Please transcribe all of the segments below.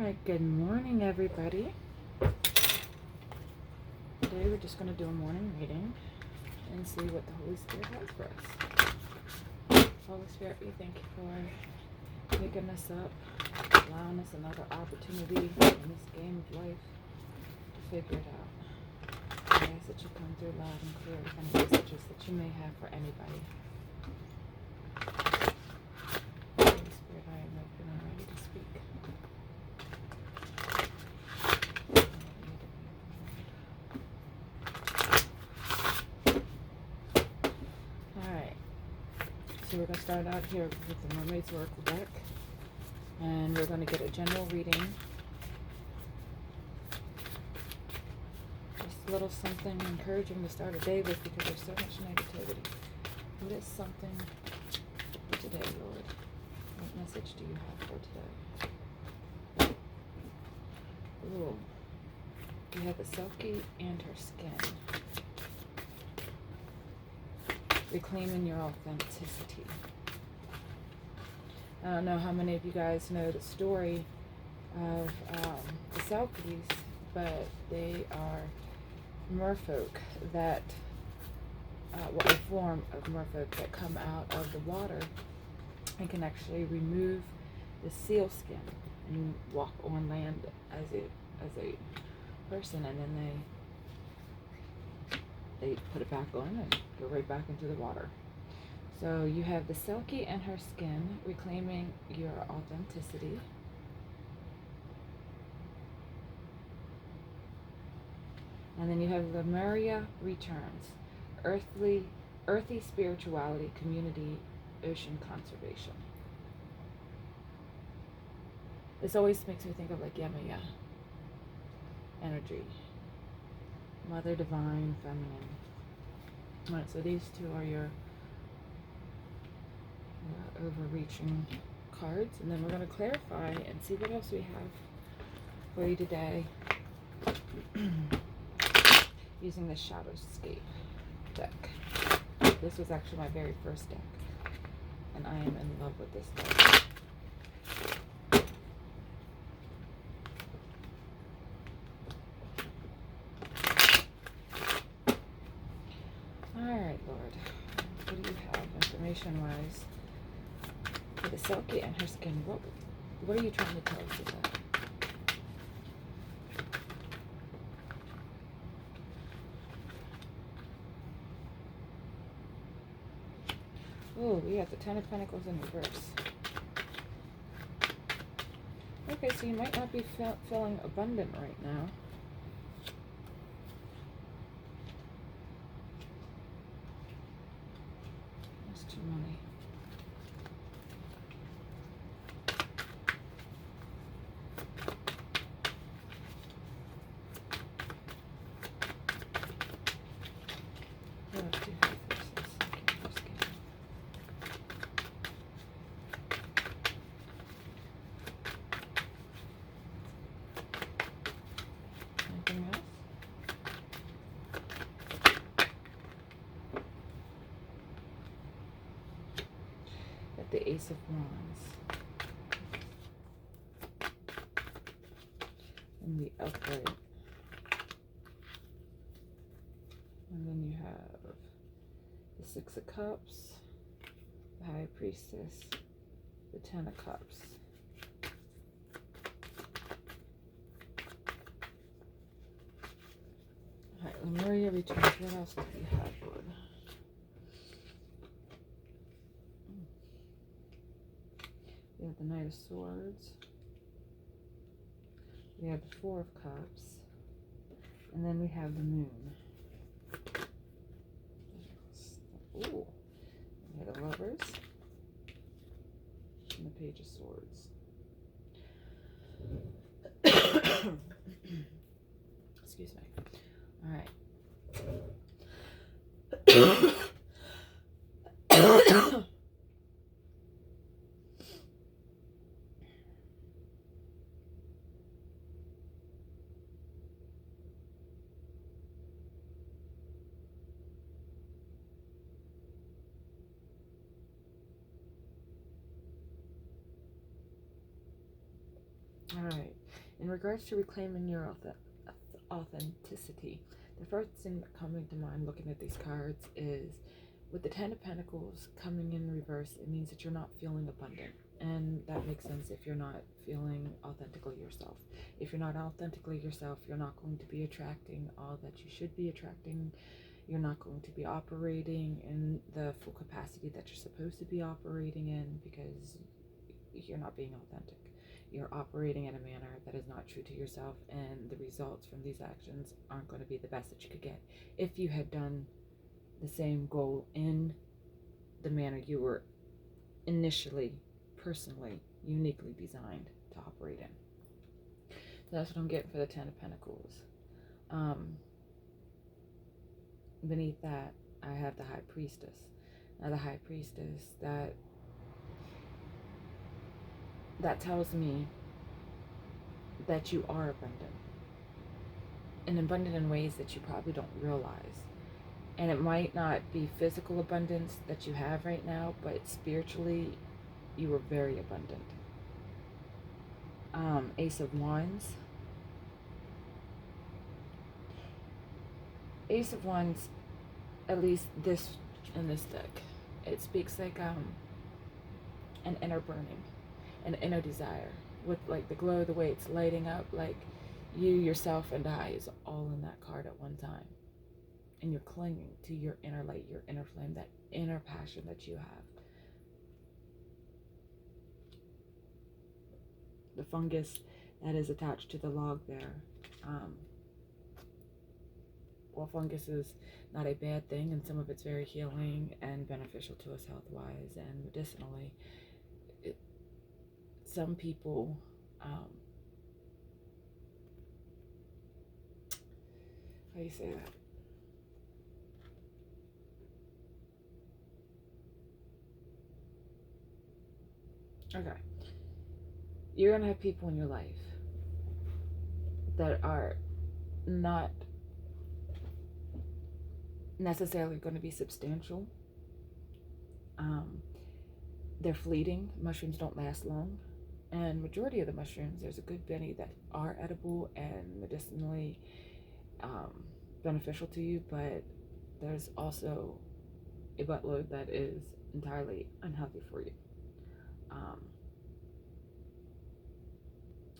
Alright, good morning, everybody. Today we're just going to do a morning reading and see what the Holy Spirit has for us. Holy Spirit, we thank you for waking us up, allowing us another opportunity in this game of life to figure it out. I ask that you come through loud and clear with any messages that you may have for anybody. Holy Spirit, I am open and ready to speak. Alright, so we're going to start out here with the Mermaid's Oracle deck, and we're going to get a general reading. Just a little something encouraging to start a day with because there's so much negativity. What is something for today, Lord? What message do you have for today? Ooh, we have the Selkie and her skin. Reclaiming your authenticity. I don't know how many of you guys know the story of the Selkies, but they are merfolk that, a form of merfolk that come out of the water and can actually remove the seal skin and walk on land as a person, and then they put it back on and go right back into the water. So you have the Selkie and her skin, reclaiming your authenticity. And then you have Lemuria returns, earthy spirituality, community, ocean conservation. This always makes me think of like Yemaya energy. Mother Divine, Feminine. Alright, so these two are your overreaching cards, and then we're going to clarify and see what else we have for you today using the Shadowscape deck. This was actually my very first deck, and I am in love with this deck. Alright, Lord, what do you have information-wise for the Selkie and her skin? What are you trying to tell us today? Oh, we have the Ten of Pentacles in reverse. Okay, so you might not be feeling abundant right now. That's too many. What else do you have for us? Anything else? At the Ace of Wands. And the upright. And then you have the Six of Cups, the High Priestess, the Ten of Cups. Alright, Lemuria returns. What else do you have, Lord? We have the Knight of Swords. We have the Four of Cups. And then we have the Moon. Ooh. We have the Lovers. And the Page of Swords. Excuse me. Alright. All right. In regards to reclaiming your authenticity, the first thing that coming to mind looking at these cards is with the Ten of Pentacles coming in reverse, it means that you're not feeling abundant. And that makes sense if you're not feeling authentically yourself. If you're not authentically yourself, you're not going to be attracting all that you should be attracting. You're not going to be operating in the full capacity that you're supposed to be operating in because you're not being authentic. You're operating in a manner that is not true to yourself, and the results from these actions aren't going to be the best that you could get if you had done the same goal in the manner you were initially, personally, uniquely designed to operate in. So that's what I'm getting for the Ten of Pentacles. Beneath that, I have the High Priestess. Now the High Priestess, that tells me that you are abundant. And abundant in ways that you probably don't realize. And it might not be physical abundance that you have right now, but spiritually, you are very abundant. Ace of Wands. Ace of Wands, at least this in this deck, it speaks like an inner burning, an inner desire, with like the glow, the way it's lighting up, like you, yourself, and I is all in that card at one time. And you're clinging to your inner light, your inner flame, that inner passion that you have. The fungus that is attached to the log there. Well, fungus is not a bad thing, and some of it's very healing and beneficial to us health-wise and medicinally. Some people, how do you say that? Okay. You're going to have people in your life that are not necessarily going to be substantial. They're fleeting. Mushrooms don't last long. And majority of the mushrooms, there's a good many that are edible and medicinally beneficial to you, but there's also a buttload that is entirely unhealthy for you.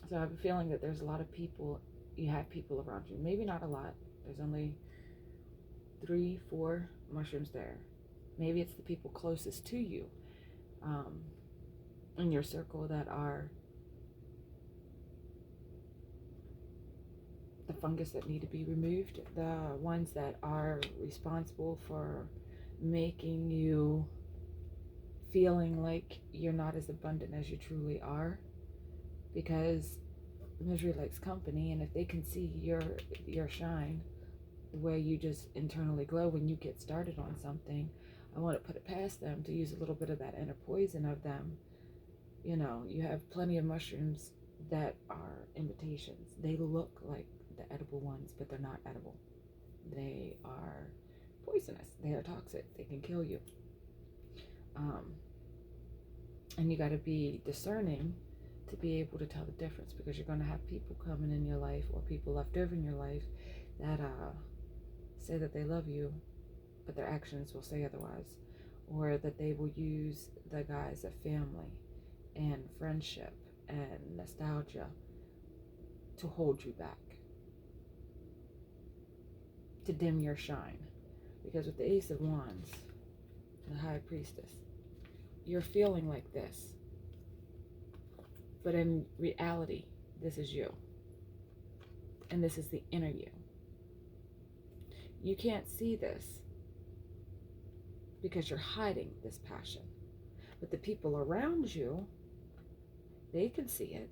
So I have a feeling that there's a lot of people, you have people around you, maybe not a lot, there's only 3-4 mushrooms there. Maybe it's the people closest to you in your circle that are the fungus that need to be removed, the ones that are responsible for making you feeling like you're not as abundant as you truly are, because misery likes company, and if they can see your shine, the way you just internally glow when you get started on something, I want to put it past them to use a little bit of that inner poison of them. You know, you have plenty of mushrooms that are imitations. They look like the edible ones, but they're not edible. They are poisonous. They are toxic. They can kill you. And you got to be discerning to be able to tell the difference, because you're going to have people coming in your life, or people left over in your life, that say that they love you, but their actions will say otherwise, or that they will use the guise of family and friendship and nostalgia to hold you back, to dim your shine. Because with the Ace of Wands, the High Priestess, you're feeling like this, but in reality, this is you, and this is the inner you. You can't see this because you're hiding this passion, but the people around you, they can see it.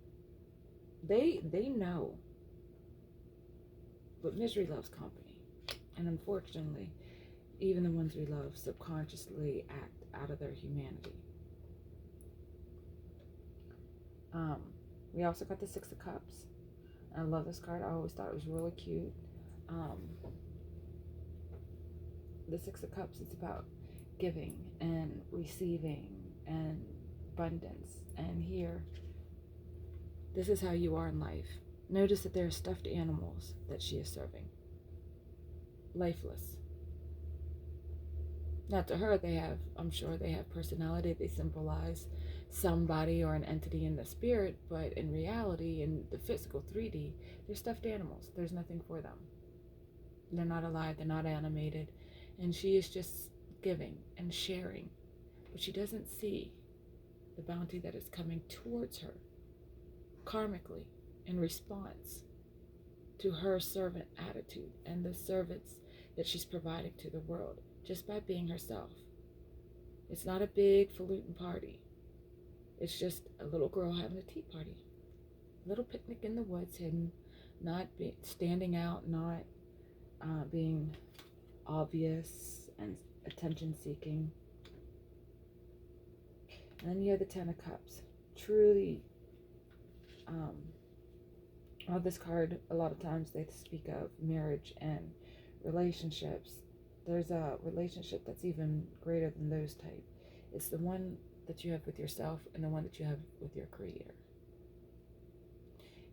They know. But misery loves company, and unfortunately, even the ones we love subconsciously act out of their humanity. We also got the Six of Cups. I love this card. I always thought it was really cute. The Six of Cups is about giving and receiving and abundance. And here This is how you are in life. Notice that there are stuffed animals that she is serving. Lifeless. Now to her, I'm sure they have personality. They symbolize somebody or an entity in the spirit, but in reality, in the physical 3D, they're stuffed animals. There's nothing for them. They're not alive, they're not animated. And she is just giving and sharing. But she doesn't see the bounty that is coming towards her karmically in response to her servant attitude and the service that she's providing to the world just by being herself. It's not a big falutin party. It's just a little girl having a tea party. A little picnic in the woods, hidden, not standing out, not being obvious and attention seeking. And then you have the Ten of Cups. Truly, this card, a lot of times they speak of marriage and relationships. There's a relationship that's even greater than those type. It's the one that you have with yourself and the one that you have with your creator.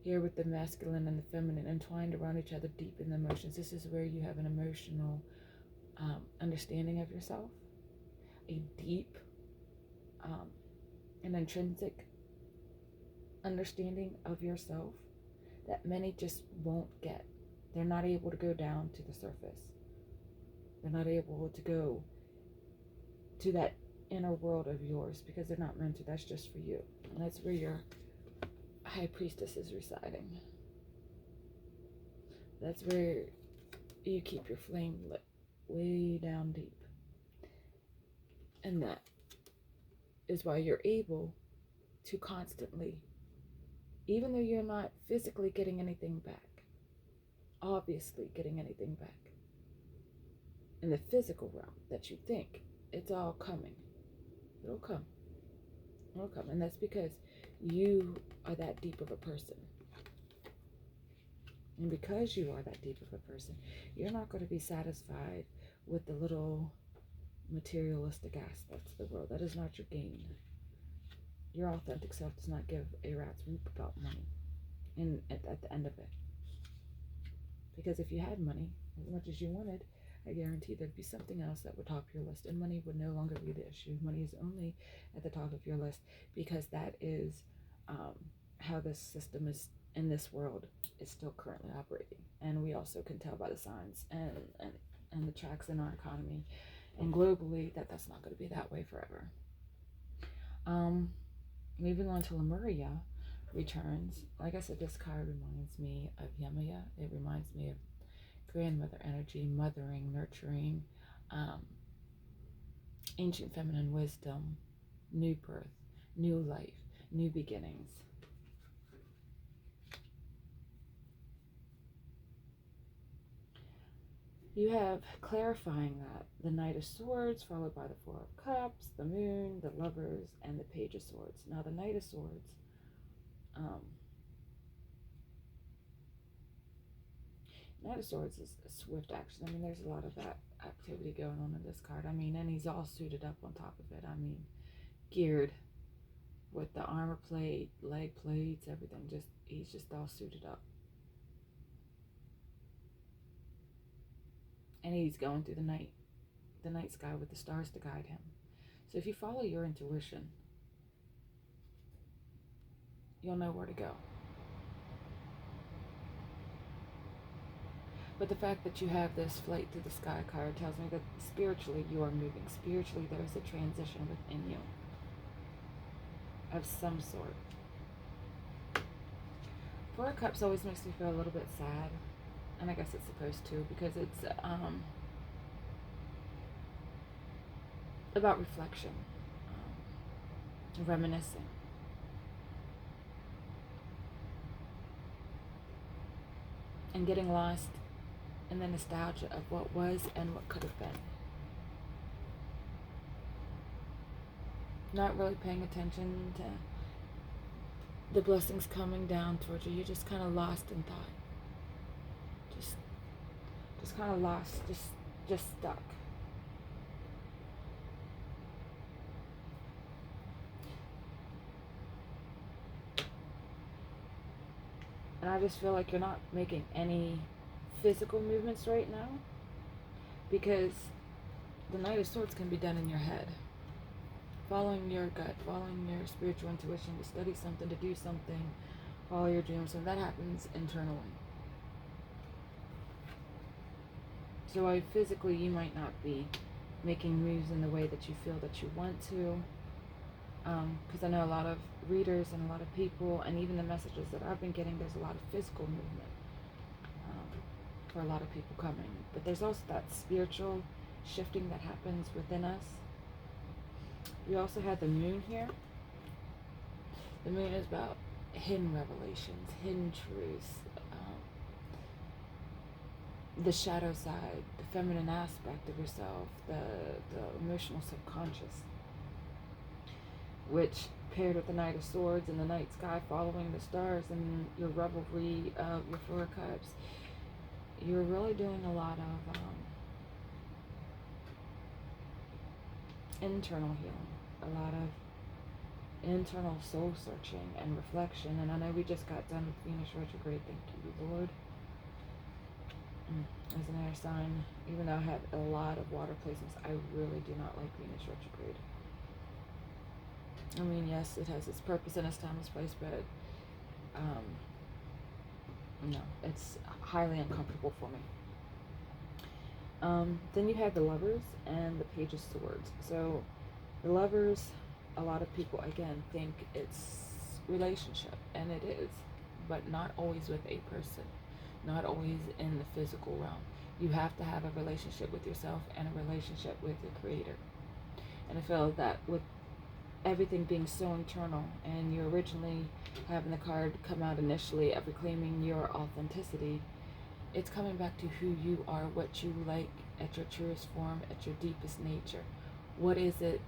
Here with the masculine and the feminine entwined around each other deep in the emotions. This is where you have an emotional understanding of yourself, a deep an intrinsic understanding of yourself that many just won't get. They're not able to go down to the surface. They're not able to go to that inner world of yours because they're not meant to. That's just for you. And that's where your high priestess is residing. That's where you keep your flame lit way down deep. And that is why you're able to constantly, even though you're not physically getting anything back, obviously getting anything back, in the physical realm that you think it's all coming. It'll come. It'll come. And that's because you are that deep of a person. And because you are that deep of a person, you're not going to be satisfied with the little materialistic aspects of the world. That is not your gain. Your authentic self does not give a rat's whoop about money at the end of it. Because if you had money, as much as you wanted, I guarantee there'd be something else that would top your list, and money would no longer be the issue. Money is only at the top of your list because that is how this system is in this world is still currently operating. And we also can tell by the signs and the tracks in our economy and globally that that's not going to be that way forever. Moving on to Lemuria returns. Like I said, this card reminds me of Lemuria. It reminds me of grandmother energy, mothering, nurturing, ancient feminine wisdom, new birth, new life, new beginnings. You have clarifying that, the Knight of Swords, followed by the Four of Cups, the Moon, the Lovers, and the Page of Swords. Now, the Knight of Swords, Knight of Swords is a swift action. I mean, there's a lot of that activity going on in this card. I mean, and he's all suited up on top of it. I mean, geared with the armor plate, leg plates, everything. He's just all suited up. And he's going through the night sky with the stars to guide him. So if you follow your intuition, you'll know where to go. But the fact that you have this flight through the sky card tells me that spiritually you are moving. Spiritually there is a transition within you of some sort. Four of Cups always makes me feel a little bit sad. And I guess it's supposed to, because it's about reflection, reminiscing. And getting lost in the nostalgia of what was and what could have been. Not really paying attention to the blessings coming down towards you. You're just kind of lost in thought. Just kind of lost, just stuck. And I just feel like you're not making any physical movements right now, because the Knight of Swords can be done in your head. Following your gut, following your spiritual intuition, to study something, to do something, follow your dreams, and that happens internally. So physically, you might not be making moves in the way that you feel that you want to, because I know a lot of readers and a lot of people, and even the messages that I've been getting, there's a lot of physical movement for a lot of people coming. But there's also that spiritual shifting that happens within us. We also had the moon here. The moon is about hidden revelations, hidden truths, the shadow side, the feminine aspect of yourself, the emotional subconscious, which paired with the Knight of Swords and the night sky following the stars and your revelry of your Four of Cups, you're really doing a lot of internal healing, a lot of internal soul searching and reflection. And I know we just got done with Venus retrograde, thank you, Lord. As an air sign, even though I had a lot of water placements, I really do not like Venus retrograde. I mean, yes, it has its purpose and its time, its place, but no, it's highly uncomfortable for me. Then you have the Lovers and the Page of Swords. So the Lovers, a lot of people, again, think it's relationship, and it is, but not always with a person, not always in the physical realm. You have to have a relationship with yourself and a relationship with your Creator. And I feel that with everything being so internal, and you originally having the card come out initially of reclaiming your authenticity, it's coming back to who you are, what you like at your truest form, at your deepest nature. What is it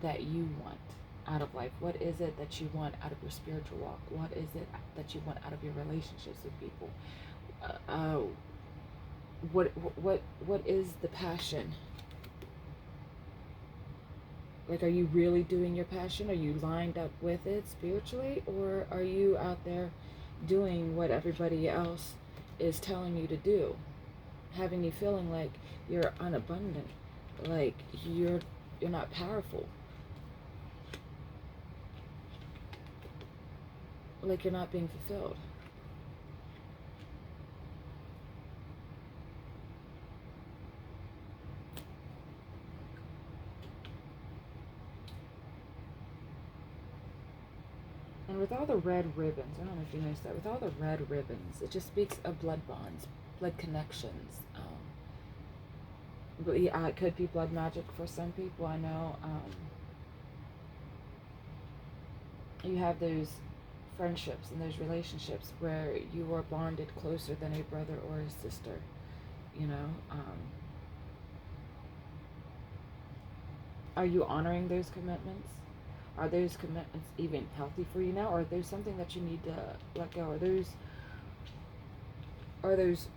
that you want out of life? What is it that you want out of your spiritual walk? What is it that you want out of your relationships with people? What is the passion? Like, are you really doing your passion? Are you lined up with it spiritually? Or are you out there doing what everybody else is telling you to do? Having you feeling like you're unabundant, like you're not powerful, like you're not being fulfilled. And with all the red ribbons, I don't know if you noticed that, with all the red ribbons, it just speaks of blood bonds, blood connections. But yeah, it could be blood magic for some people. I know you have those friendships and those relationships where you are bonded closer than a brother or a sister, you know. Are you honoring those commitments? Are those commitments even healthy for you now, or are those something that you need to let go? Are those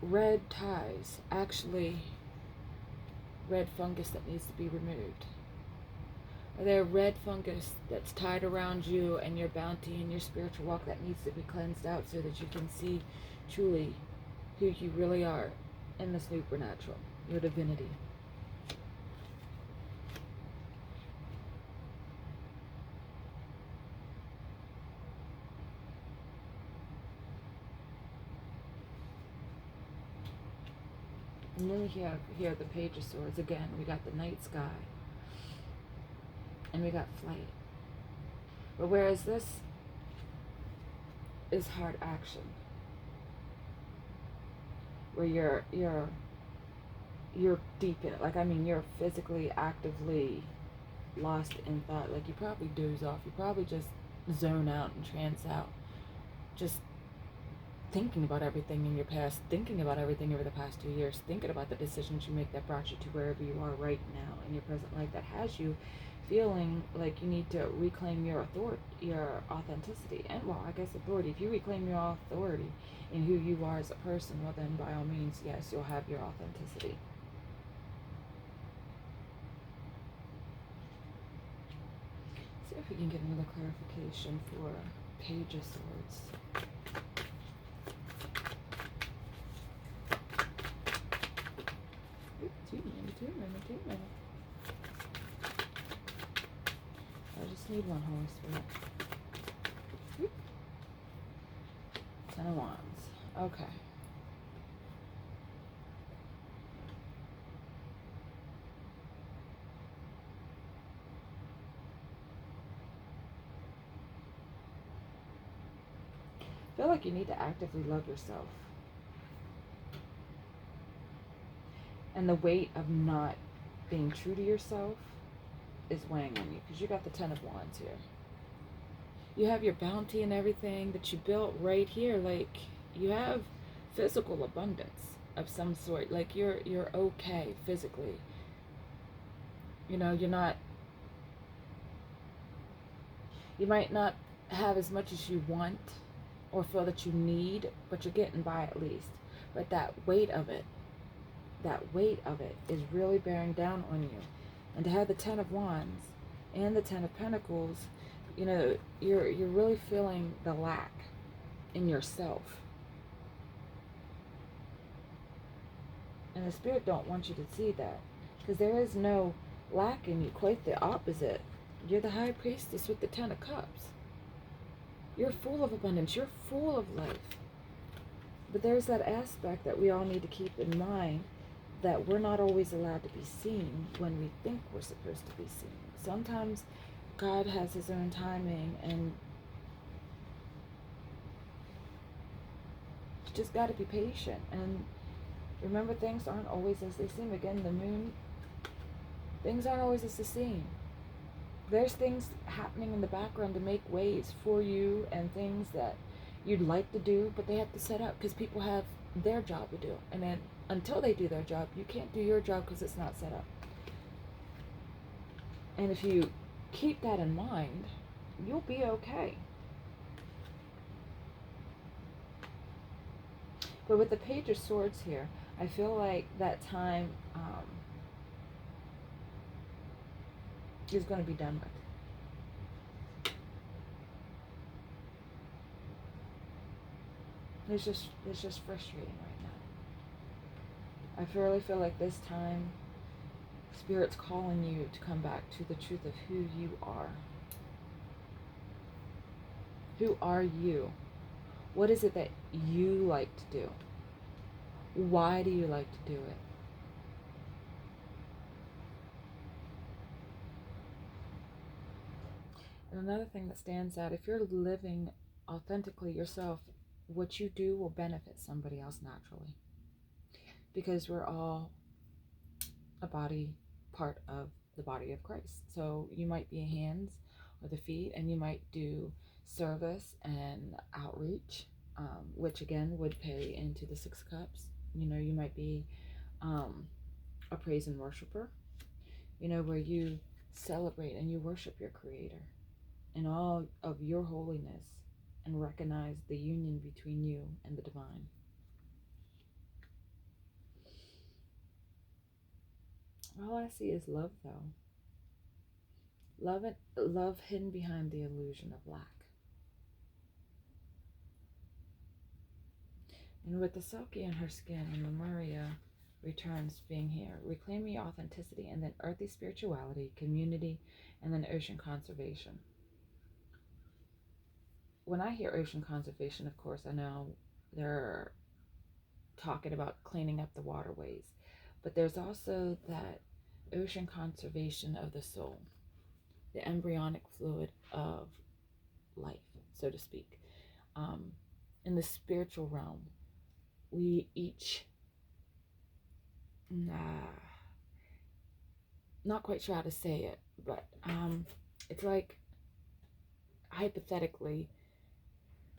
red ties actually red fungus that needs to be removed? Are there red fungus that's tied around you and your bounty and your spiritual walk that needs to be cleansed out so that you can see truly who you really are in the supernatural, your divinity? And then we have here the Page of Swords. Again, we got the night sky. And we got flight. But whereas this is hard action, where you're deep in it. Like, I mean, you're physically, actively lost in thought. Like, you probably doze off. You probably just zone out and trance out. Just thinking about everything in your past, thinking about everything over the past 2 years, thinking about the decisions you make that brought you to wherever you are right now in your present life, that has you feeling like you need to reclaim your authority, your authenticity, and, well, I guess authority. If you reclaim your authority in who you are as a person, well, then by all means, yes, you'll have your authenticity. See if we can get another clarification for Page of Swords. Too many. I just need one, Holy Spirit. Oop. 10 of Wands. Okay. I feel like you need to actively love yourself. And the weight of not being true to yourself is weighing on you, because you got the 10 of Wands here. You have your bounty and everything that you built right here. Like, you have physical abundance of some sort. Like, you're okay physically. You know, you might not have as much as you want or feel that you need, but you're getting by at least. But that weight of it is really bearing down on you. And to have the 10 of Wands and the 10 of Pentacles, you know, you're really feeling the lack in yourself. And the Spirit don't want you to see that, because there is no lack in you. Quite the opposite. You're the High Priestess with the 10 of Cups. You're full of abundance. You're full of life. But there's that aspect that we all need to keep in mind, that we're not always allowed to be seen when we think we're supposed to be seen. Sometimes God has his own timing, and you just got to be patient. And remember, things aren't always as they seem. Again, the moon, things aren't always as they seem. There's things happening in the background to make ways for you, and things that you'd like to do, but they have to set up because people have their job to do. And then until they do their job, you can't do your job because it's not set up. And if you keep that in mind, you'll be okay. But with the Page of Swords here, I feel like that time is going to be done with. It's just frustrating right now. I really feel like this time, Spirit's calling you to come back to the truth of who you are. Who are you? What is it that you like to do? Why do you like to do it? And another thing that stands out, if you're living authentically yourself, what you do will benefit somebody else naturally. Because we're all a body, part of the body of Christ. So you might be a hands or the feet, and you might do service and outreach, which again would pay into the 6 cups. You know, you might be a praise and worshiper, you know, where you celebrate and you worship your Creator in all of your holiness and recognize the union between you and the divine. All I see is love, though. Love hidden behind the illusion of lack. And with the Selkie in her skin and Lemuria returns being here, reclaiming authenticity, and then earthy spirituality, community, and then ocean conservation. When I hear ocean conservation, of course, I know they're talking about cleaning up the waterways, but there's also that ocean conservation of the soul, the embryonic fluid of life, so to speak. In the spiritual realm, we each, not quite sure how to say it, but it's like, hypothetically,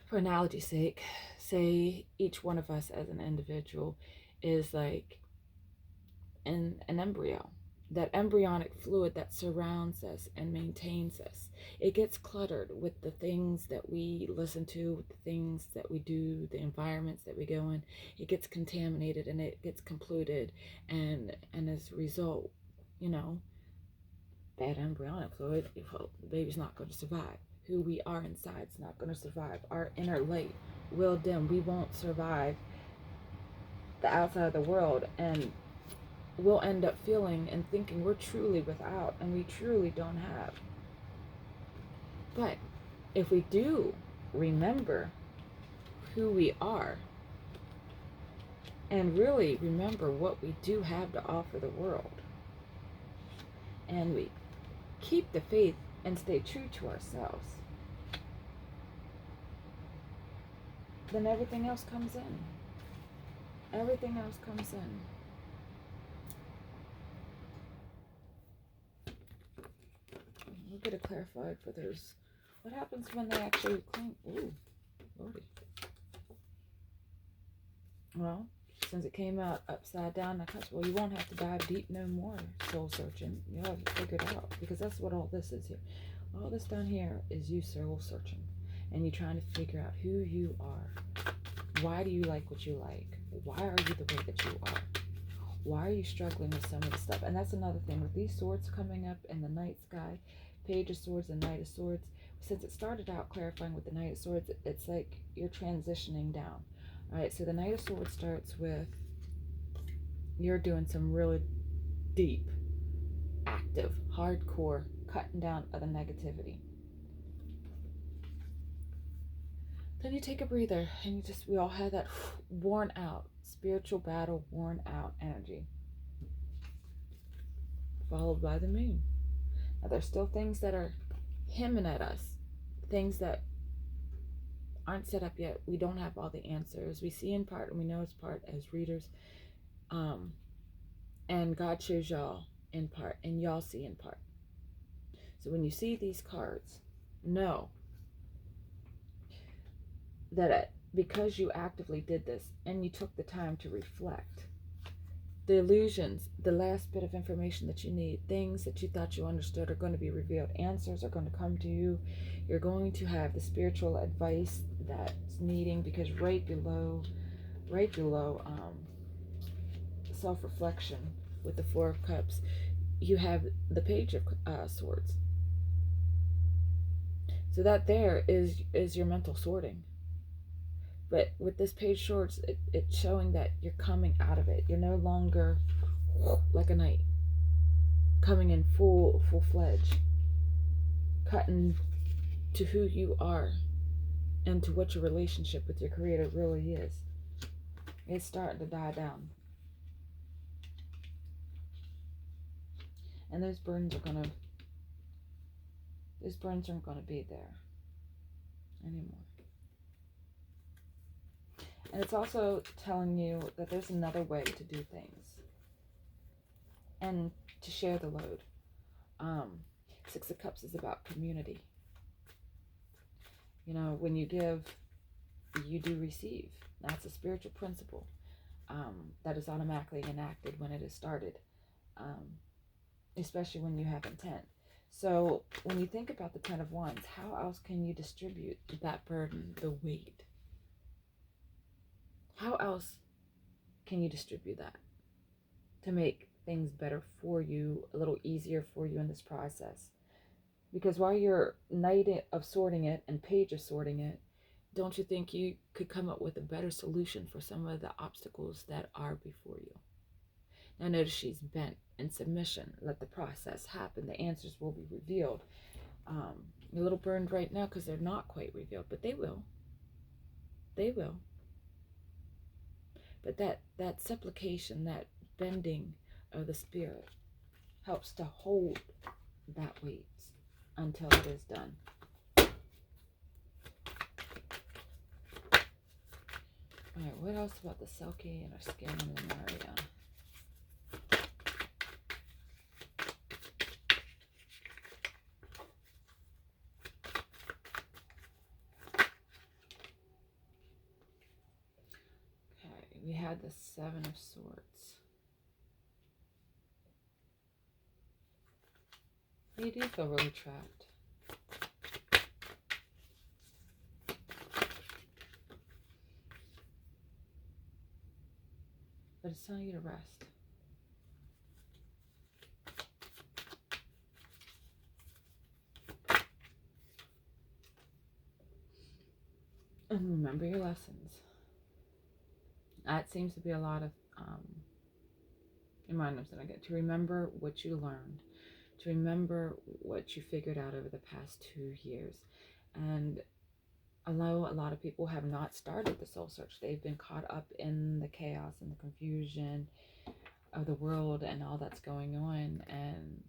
for analogy's sake, say each one of us as an individual is like an embryo. That embryonic fluid that surrounds us and maintains us. It gets cluttered with the things that we listen to, with the things that we do, the environments that we go in. It gets contaminated and it gets polluted, and as a result, you know, bad embryonic fluid, well, the baby's not going to survive. who we are inside is not going to survive. Our inner light will dim. We won't survive the outside of the world, and we'll end up feeling and thinking we're truly without, and we truly don't have. But if we do remember who we are and really remember what we do have to offer the world, and we keep the faith and stay true to ourselves, then everything else comes in. Everything else comes in. We'll get it clarified for those. What happens when they actually claim? Ooh, Lordy. Well, since it came out upside down, well, you won't have to dive deep no more, soul searching. You'll have to figure it out, because that's what all this is here. All this down here is you soul searching, and you're trying to figure out who you are. Why do you like what you like? Why are you the way that you are? Why are you struggling with some of the stuff? And that's another thing with these swords coming up in the night sky, Page of Swords and Knight of Swords. Since it started out clarifying with the Knight of Swords, it's like you're transitioning down. All right, so the Knight of Swords starts with you're doing some really deep, active, hardcore cutting down of the negativity. Then you take a breather, and we all have that worn out, spiritual battle, worn out energy. Followed by the moon. Now there's still things that are hemming at us, things that aren't set up yet. We don't have all the answers. We see in part, and we know it's part as readers. And God shows y'all in part, and y'all see in part. So when you see these cards, know that because you actively did this and you took the time to reflect, the illusions, the last bit of information that you need, things that you thought you understood are going to be revealed. Answers are going to come to you. You're going to have the spiritual advice that's needing, because right below self-reflection with the Four of Cups, you have the Page of Swords. So that there is your mental sorting. But with this Page of Swords, it's showing that you're coming out of it. You're no longer like a knight, coming in full-fledged, cutting to who you are and to what your relationship with your Creator really is. It's starting to die down. And those burdens aren't going to be there anymore. And it's also telling you that there's another way to do things and to share the load. Six of Cups is about community. You know, when you give, you do receive. That's a spiritual principle that is automatically enacted when it is started, especially when you have intent. So when you think about the Ten of Wands, how else can you distribute that burden, the weight? How else can you distribute that to make things better for you, a little easier for you in this process? Because while you're Knight of sorting it and Page of sorting it, don't you think you could come up with a better solution for some of the obstacles that are before you? Now notice she's bent in submission. Let the process happen. The answers will be revealed. You're a little burned right now because they're not quite revealed, but they will. They will. But that supplication, that bending of the spirit helps to hold that weight until it is done. All right, what else about the Selkie and our skin and Lemuria? Okay, we had the Seven of Swords. You do feel really trapped. But it's telling you to rest. and remember your lessons. That seems to be a lot of reminders that I get, to remember what you learned, to remember what you figured out over the past 2 years. And although a lot of people have not started the soul search, they've been caught up in the chaos and the confusion of the world and all that's going on, and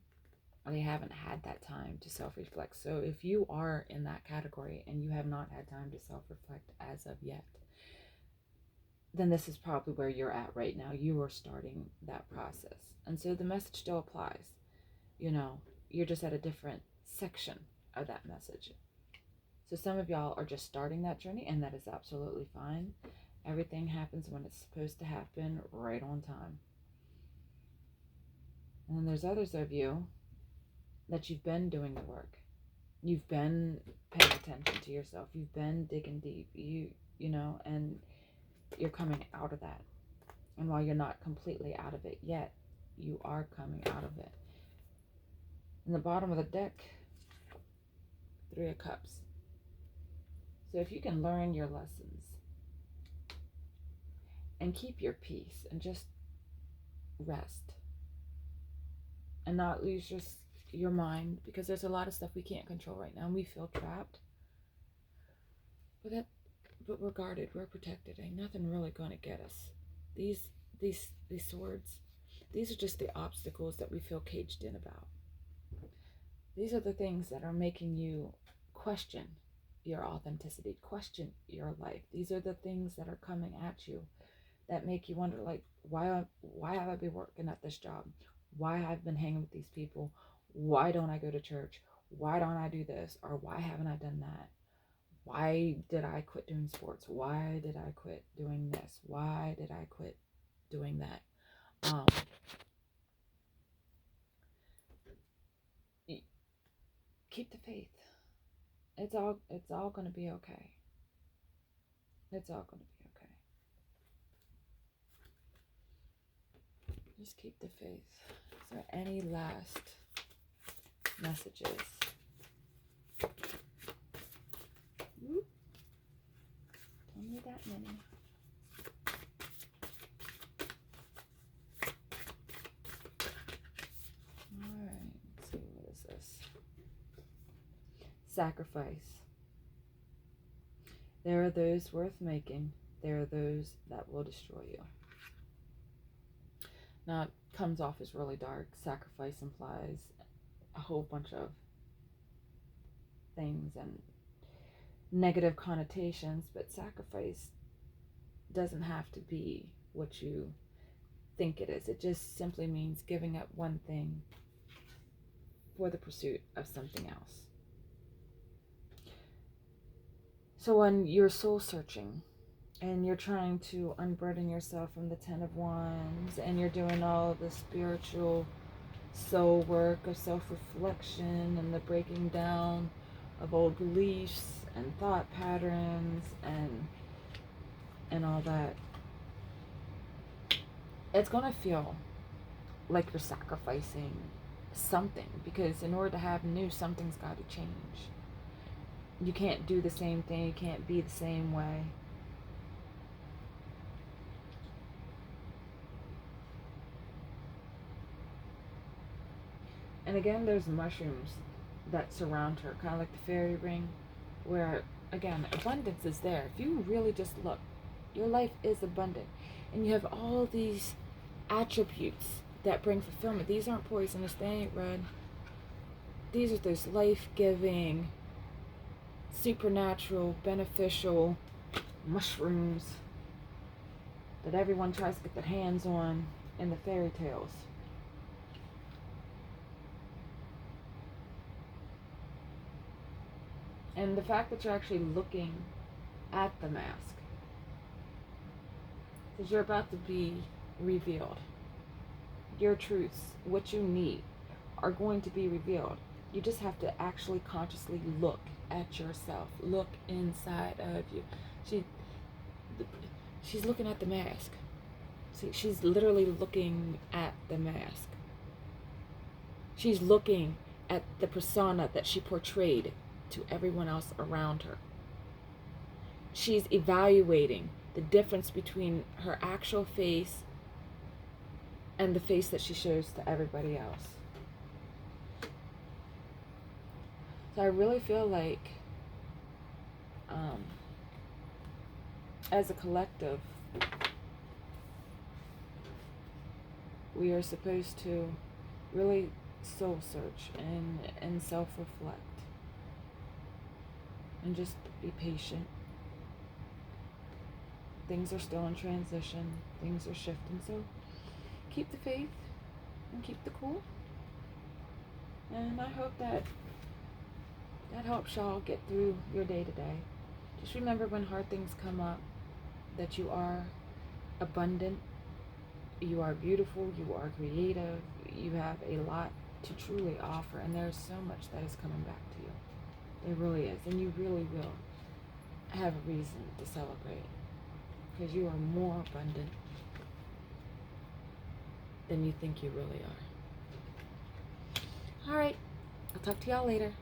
they haven't had that time to self-reflect. So if you are in that category and you have not had time to self-reflect as of yet, then this is probably where you're at right now. You are starting that process. And so the message still applies. You know, you're just at a different section of that message. So some of y'all are just starting that journey, and that is absolutely fine. Everything happens when it's supposed to happen, right on time. And then there's others of you that you've been doing the work. You've been paying attention to yourself. You've been digging deep. You know, and you're coming out of that. And while you're not completely out of it yet, you are coming out of it. In the bottom of the deck, 3 of Cups. So if you can learn your lessons and keep your peace and just rest and not lose your mind, because there's a lot of stuff we can't control right now and we feel trapped. But we're guarded, we're protected. Ain't nothing really gonna get us. These swords, these are just the obstacles that we feel caged in about. These are the things that are making you question your authenticity, question your life. These are the things that are coming at you that make you wonder, like, why have I been working at this job? Why I've been hanging with these people? Why don't I go to church? Why don't I do this? Or why haven't I done that? Why did I quit doing sports? Why did I quit doing this? Why did I quit doing that? Keep the faith. It's all going to be okay. It's all going to be okay. Just keep the faith. Is there any last messages? Don't need that many. Alright, let's see, what is this? Sacrifice. There are those worth making. There are those that will destroy you. Now, it comes off as really dark. Sacrifice implies a whole bunch of things and negative connotations, but sacrifice doesn't have to be what you think it is. It just simply means giving up one thing for the pursuit of something else. So when you're soul searching and you're trying to unburden yourself from the 10 of Wands, and you're doing all the spiritual soul work of self-reflection and the breaking down of old beliefs and thought patterns and all that, it's going to feel like you're sacrificing something, because in order to have new, something's got to change. You can't do the same thing. You can't be the same way. And again, there's mushrooms that surround her, kind of like the fairy ring, where, again, abundance is there. If you really just look, your life is abundant. And you have all these attributes that bring fulfillment. These aren't poisonous. They ain't red. These are those life-giving, supernatural, beneficial mushrooms that everyone tries to get their hands on in the fairy tales. And the fact that you're actually looking at the mask, because you're about to be revealed. Your truths, what you need, are going to be revealed. You just have to actually consciously look at yourself. Look inside of you. She's looking at the mask. See, she's literally looking at the mask. She's looking at the persona that she portrayed to everyone else around her. she's evaluating the difference between her actual face and the face that she shows to everybody else. So I really feel like as a collective, we are supposed to really soul search and self-reflect and just be patient. Things are still in transition. Things are shifting. So keep the faith and keep the cool. And I hope that helps y'all get through your day to day. Just remember when hard things come up that you are abundant, you are beautiful, you are creative, you have a lot to truly offer, and there's so much that is coming back to you. There really is, and you really will have a reason to celebrate, because you are more abundant than you think you really are. All right, I'll talk to y'all later.